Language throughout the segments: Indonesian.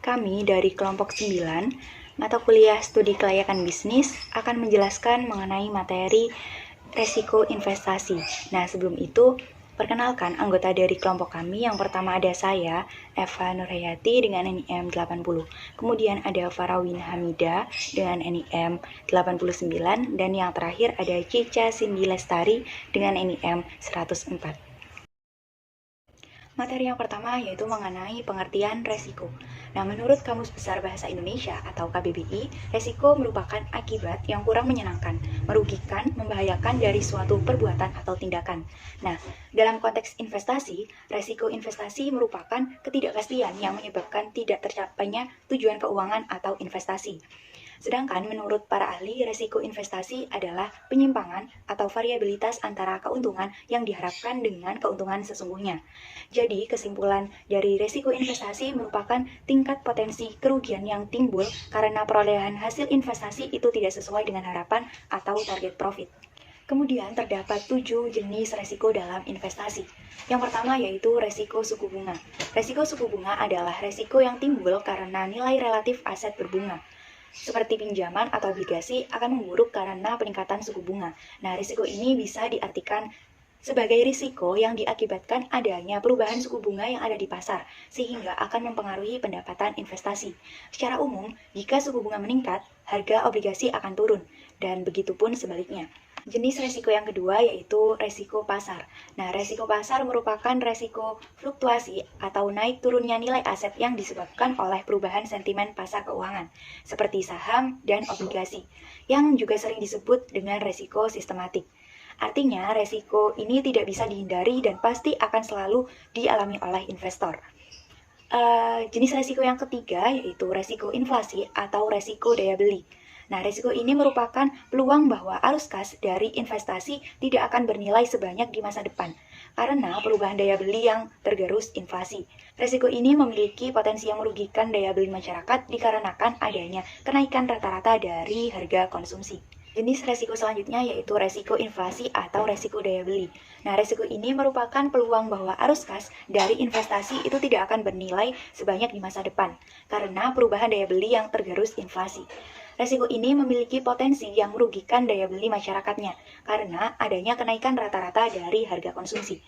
kami dari kelompok 9, mata kuliah studi kelayakan bisnis akan menjelaskan mengenai materi resiko investasi. Nah, sebelum itu, perkenalkan anggota dari kelompok kami. Yang pertama ada saya, Eva Nurhayati dengan NIM 80. Kemudian ada Farawin Hamida dengan NIM 89. Dan yang terakhir ada Cica Cindy Lestari dengan NIM 104. Materi yang pertama yaitu mengenai pengertian resiko. Nah, menurut Kamus Besar Bahasa Indonesia atau KBBI, resiko merupakan akibat yang kurang menyenangkan, merugikan, membahayakan dari suatu perbuatan atau tindakan. Nah, dalam konteks investasi, resiko investasi merupakan ketidakpastian yang menyebabkan tidak tercapainya tujuan keuangan atau investasi. Sedangkan menurut para ahli, resiko investasi adalah penyimpangan atau variabilitas antara keuntungan yang diharapkan dengan keuntungan sesungguhnya. Jadi, kesimpulan dari resiko investasi merupakan tingkat potensi kerugian yang timbul karena perolehan hasil investasi itu tidak sesuai dengan harapan atau target profit. Kemudian terdapat 7 jenis resiko dalam investasi. Yang pertama yaitu resiko suku bunga. Resiko suku bunga adalah resiko yang timbul karena nilai relatif aset berbunga, seperti pinjaman atau obligasi akan memburuk karena peningkatan suku bunga. Nah, risiko ini bisa diartikan sebagai risiko yang diakibatkan adanya perubahan suku bunga yang ada di pasar, sehingga akan mempengaruhi pendapatan investasi. Secara umum, jika suku bunga meningkat, harga obligasi akan turun, dan begitu pun sebaliknya. Jenis resiko yang kedua yaitu resiko pasar. Nah, resiko pasar merupakan resiko fluktuasi atau naik turunnya nilai aset yang disebabkan oleh perubahan sentimen pasar keuangan, seperti saham dan obligasi, yang juga sering disebut dengan resiko sistematik. Artinya, resiko ini tidak bisa dihindari dan pasti akan selalu dialami oleh investor. Jenis resiko yang ketiga yaitu resiko inflasi atau resiko daya beli. Nah, resiko ini merupakan peluang bahwa arus kas dari investasi tidak akan bernilai sebanyak di masa depan karena perubahan daya beli yang tergerus inflasi. Resiko ini memiliki potensi yang merugikan daya beli masyarakat dikarenakan adanya kenaikan rata-rata dari harga konsumsi. Jenis resiko selanjutnya yaitu resiko inflasi atau resiko daya beli. Nah, resiko ini merupakan peluang bahwa arus kas dari investasi itu tidak akan bernilai sebanyak di masa depan karena perubahan daya beli yang tergerus inflasi. Resiko ini memiliki potensi yang merugikan daya beli masyarakatnya karena adanya kenaikan rata-rata dari harga konsumsi.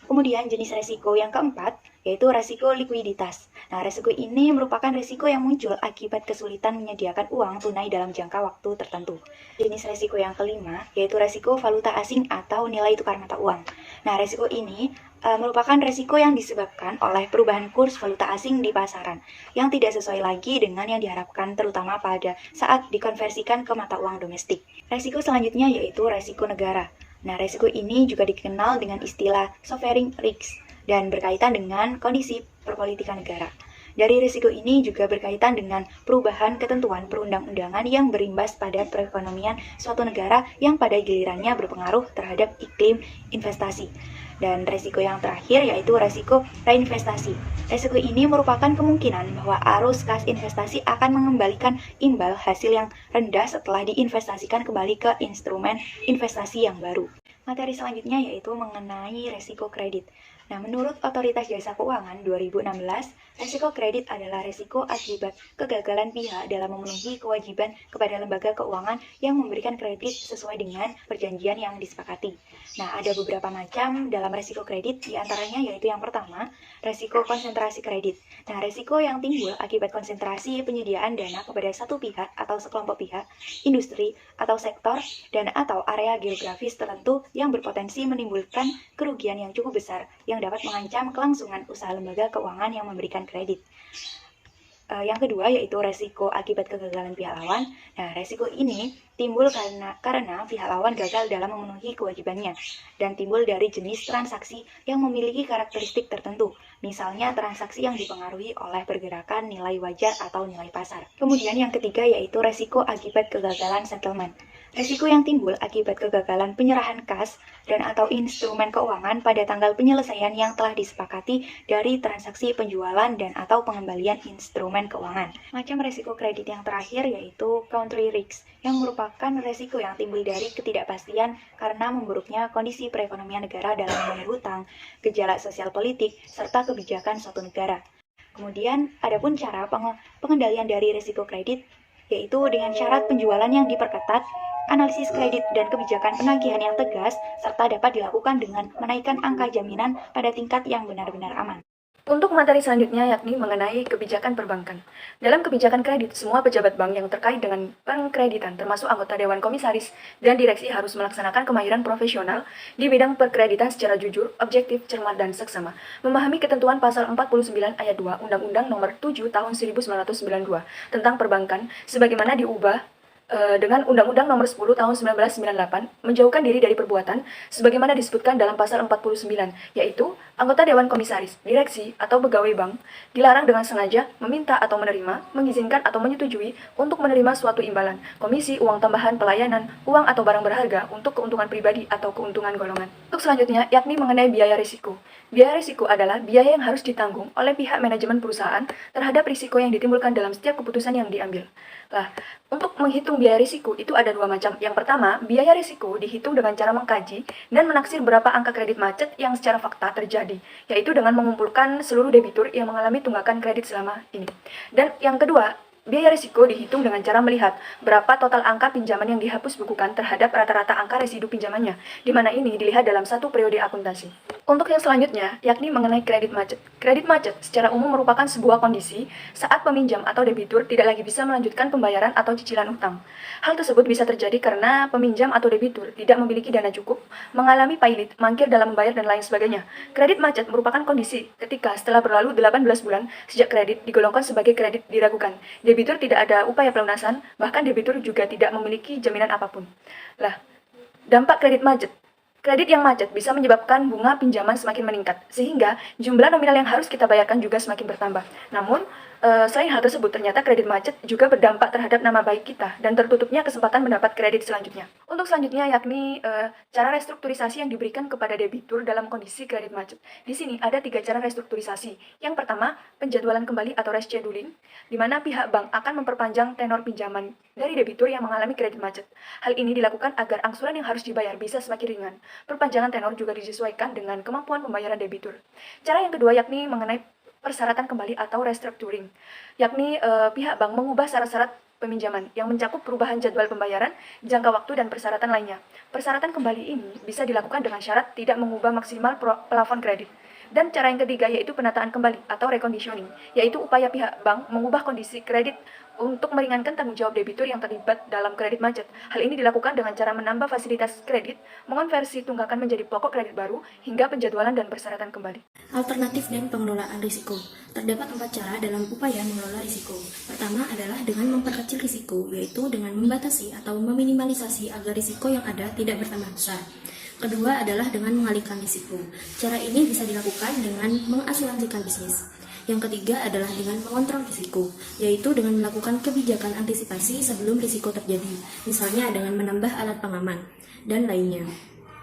Kemudian jenis resiko yang keempat yaitu resiko likuiditas. Nah, resiko ini merupakan resiko yang muncul akibat kesulitan menyediakan uang tunai dalam jangka waktu tertentu. Jenis resiko yang kelima yaitu resiko valuta asing atau nilai tukar mata uang. Nah, resiko ini merupakan resiko yang disebabkan oleh perubahan kurs valuta asing di pasaran yang tidak sesuai lagi dengan yang diharapkan terutama pada saat dikonversikan ke mata uang domestik. Resiko selanjutnya yaitu resiko negara. Nah, resiko ini juga dikenal dengan istilah sovereign risk dan berkaitan dengan kondisi perpolitikan negara. Dari risiko ini juga berkaitan dengan perubahan ketentuan perundang-undangan yang berimbas pada perekonomian suatu negara yang pada gilirannya berpengaruh terhadap iklim investasi. Dan resiko yang terakhir yaitu resiko reinvestasi. Resiko ini merupakan kemungkinan bahwa arus kas investasi akan mengembalikan imbal hasil yang rendah setelah diinvestasikan kembali ke instrumen investasi yang baru. Materi selanjutnya yaitu mengenai resiko kredit. Nah, menurut Otoritas Jasa Keuangan 2016, resiko kredit adalah resiko akibat kegagalan pihak dalam memenuhi kewajiban kepada lembaga keuangan yang memberikan kredit sesuai dengan perjanjian yang disepakati. Nah, ada beberapa macam dalam resiko kredit, diantaranya yaitu yang pertama, resiko konsentrasi kredit. Nah, resiko yang timbul akibat konsentrasi penyediaan dana kepada satu pihak atau sekelompok pihak, industri atau sektor, dan atau area geografis tertentu yang berpotensi menimbulkan kerugian yang cukup besar yang dapat mengancam kelangsungan usaha lembaga keuangan yang memberikan kredit. Yang kedua yaitu resiko akibat kegagalan pihak lawan. Nah, resiko ini timbul karena pihak lawan gagal dalam memenuhi kewajibannya dan timbul dari jenis transaksi yang memiliki karakteristik tertentu, misalnya transaksi yang dipengaruhi oleh pergerakan nilai wajar atau nilai pasar. Kemudian yang ketiga yaitu resiko akibat kegagalan settlement. Resiko yang timbul akibat kegagalan penyerahan kas dan atau instrumen keuangan pada tanggal penyelesaian yang telah disepakati dari transaksi penjualan dan atau pengembalian instrumen keuangan. Macam resiko kredit yang terakhir yaitu country risk, yang merupakan resiko yang timbul dari ketidakpastian karena memburuknya kondisi perekonomian negara dalam membayar hutang, gejala sosial politik, serta kebijakan suatu negara. Kemudian, adapun cara pengendalian dari risiko kredit, yaitu dengan syarat penjualan yang diperketat, analisis kredit dan kebijakan penagihan yang tegas, serta dapat dilakukan dengan menaikkan angka jaminan pada tingkat yang benar-benar aman. Untuk materi selanjutnya yakni mengenai kebijakan perbankan. Dalam kebijakan kredit, semua pejabat bank yang terkait dengan pengkreditan termasuk anggota Dewan Komisaris dan direksi harus melaksanakan kemahiran profesional di bidang perkreditan secara jujur, objektif, cermat, dan seksama. Memahami ketentuan pasal 49 ayat 2 Undang-Undang Nomor 7 Tahun 1992 tentang perbankan sebagaimana diubah dengan Undang-Undang Nomor 10 Tahun 1998 menjauhkan diri dari perbuatan sebagaimana disebutkan dalam pasal 49, yaitu anggota Dewan Komisaris, direksi, atau pegawai bank dilarang dengan sengaja meminta atau menerima, mengizinkan atau menyetujui untuk menerima suatu imbalan, komisi, uang tambahan, pelayanan, uang atau barang berharga untuk keuntungan pribadi atau keuntungan golongan. Untuk selanjutnya, yakni mengenai biaya risiko. Biaya risiko adalah biaya yang harus ditanggung oleh pihak manajemen perusahaan terhadap risiko yang ditimbulkan dalam setiap keputusan yang diambil. Nah, untuk menghitung biaya risiko itu ada dua macam. Yang pertama, biaya risiko dihitung dengan cara mengkaji dan menaksir berapa angka kredit macet yang secara fakta terjadi, yaitu dengan mengumpulkan seluruh debitur yang mengalami tunggakan kredit selama ini. Dan yang kedua, biaya risiko dihitung dengan cara melihat berapa total angka pinjaman yang dihapus bukukan terhadap rata-rata angka residu pinjamannya, di mana ini dilihat dalam satu periode akuntansi. Untuk yang selanjutnya, yakni mengenai kredit macet. Kredit macet secara umum merupakan sebuah kondisi saat peminjam atau debitur tidak lagi bisa melanjutkan pembayaran atau cicilan utang. Hal tersebut bisa terjadi karena peminjam atau debitur tidak memiliki dana cukup, mengalami pailit, mangkir dalam membayar, dan lain sebagainya. Kredit macet merupakan kondisi ketika setelah berlalu 18 bulan sejak kredit digolongkan sebagai kredit diragukan. Debitur tidak ada upaya pelunasan, bahkan debitur juga tidak memiliki jaminan apapun. Lah, dampak kredit macet. Kredit yang macet bisa menyebabkan bunga pinjaman semakin meningkat, sehingga jumlah nominal yang harus kita bayarkan juga semakin bertambah. Namun, selain hal tersebut, ternyata kredit macet juga berdampak terhadap nama baik kita dan tertutupnya kesempatan mendapat kredit selanjutnya. Untuk selanjutnya yakni cara restrukturisasi yang diberikan kepada debitur dalam kondisi kredit macet. Di sini ada 3 cara restrukturisasi. Yang pertama, penjadwalan kembali atau rescheduling, di mana pihak bank akan memperpanjang tenor pinjaman dari debitur yang mengalami kredit macet. Hal ini dilakukan agar angsuran yang harus dibayar bisa semakin ringan. Perpanjangan tenor juga disesuaikan dengan kemampuan pembayaran debitur. Cara yang kedua yakni mengenai persyaratan kembali atau restructuring, yakni pihak bank mengubah syarat-syarat peminjaman yang mencakup perubahan jadwal pembayaran, jangka waktu, dan persyaratan lainnya. Persyaratan kembali ini bisa dilakukan dengan syarat tidak mengubah maksimal plafon kredit. Dan cara yang ketiga yaitu penataan kembali atau reconditioning, yaitu upaya pihak bank mengubah kondisi kredit untuk meringankan tanggung jawab debitur yang terlibat dalam kredit macet. Hal ini dilakukan dengan cara menambah fasilitas kredit, mengonversi tunggakan menjadi pokok kredit baru, hingga penjadwalan dan persyaratan kembali. Alternatif dan pengelolaan risiko. Terdapat 4 cara dalam upaya mengelola risiko. Pertama adalah dengan memperkecil risiko, yaitu dengan membatasi atau meminimalisasi agar risiko yang ada tidak bertambah besar. Kedua adalah dengan mengalihkan risiko. Cara ini bisa dilakukan dengan mengasuransikan bisnis. Yang ketiga adalah dengan mengontrol risiko, yaitu dengan melakukan kebijakan antisipasi sebelum risiko terjadi, misalnya dengan menambah alat pengaman, dan lainnya.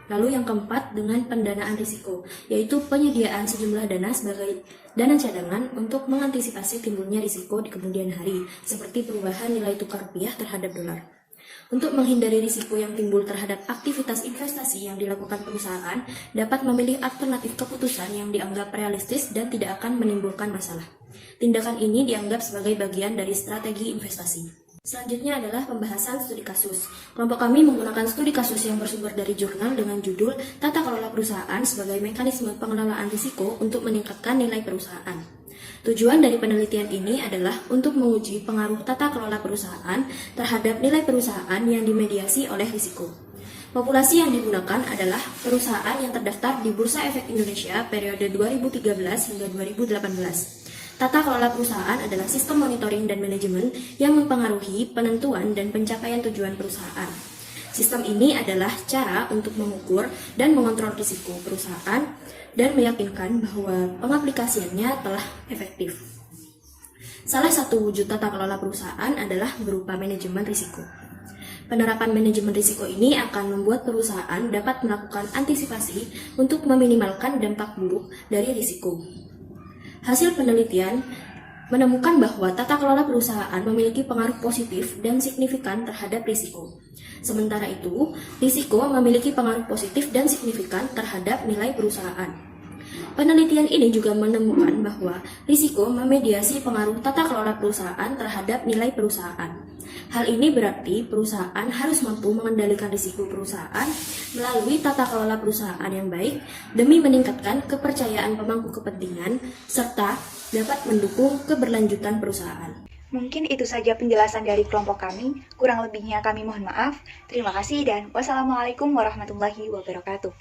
Lalu yang keempat dengan pendanaan risiko, yaitu penyediaan sejumlah dana sebagai dana cadangan untuk mengantisipasi timbulnya risiko di kemudian hari, seperti perubahan nilai tukar rupiah terhadap dolar. Untuk menghindari risiko yang timbul terhadap aktivitas investasi yang dilakukan perusahaan, dapat memilih alternatif keputusan yang dianggap realistis dan tidak akan menimbulkan masalah. Tindakan ini dianggap sebagai bagian dari strategi investasi. Selanjutnya adalah pembahasan studi kasus. Kelompok kami menggunakan studi kasus yang bersumber dari jurnal dengan judul Tata Kelola Perusahaan sebagai Mekanisme Pengelolaan Risiko untuk Meningkatkan Nilai Perusahaan. Tujuan dari penelitian ini adalah untuk menguji pengaruh tata kelola perusahaan terhadap nilai perusahaan yang dimediasi oleh risiko. Populasi yang digunakan adalah perusahaan yang terdaftar di Bursa Efek Indonesia periode 2013 hingga 2018. Tata kelola perusahaan adalah sistem monitoring dan manajemen yang mempengaruhi penentuan dan pencapaian tujuan perusahaan. Sistem ini adalah cara untuk mengukur dan mengontrol risiko perusahaan dan meyakinkan bahwa pengaplikasiannya telah efektif. Salah satu wujud tata kelola perusahaan adalah berupa manajemen risiko. Penerapan manajemen risiko ini akan membuat perusahaan dapat melakukan antisipasi untuk meminimalkan dampak buruk dari risiko. Hasil penelitian menemukan bahwa tata kelola perusahaan memiliki pengaruh positif dan signifikan terhadap risiko. Sementara itu, risiko memiliki pengaruh positif dan signifikan terhadap nilai perusahaan. Penelitian ini juga menemukan bahwa risiko memediasi pengaruh tata kelola perusahaan terhadap nilai perusahaan. Hal ini berarti perusahaan harus mampu mengendalikan risiko perusahaan melalui tata kelola perusahaan yang baik demi meningkatkan kepercayaan pemangku kepentingan serta dapat mendukung keberlanjutan perusahaan. Mungkin itu saja penjelasan dari kelompok kami. Kurang lebihnya kami mohon maaf. Terima kasih dan wassalamualaikum warahmatullahi wabarakatuh.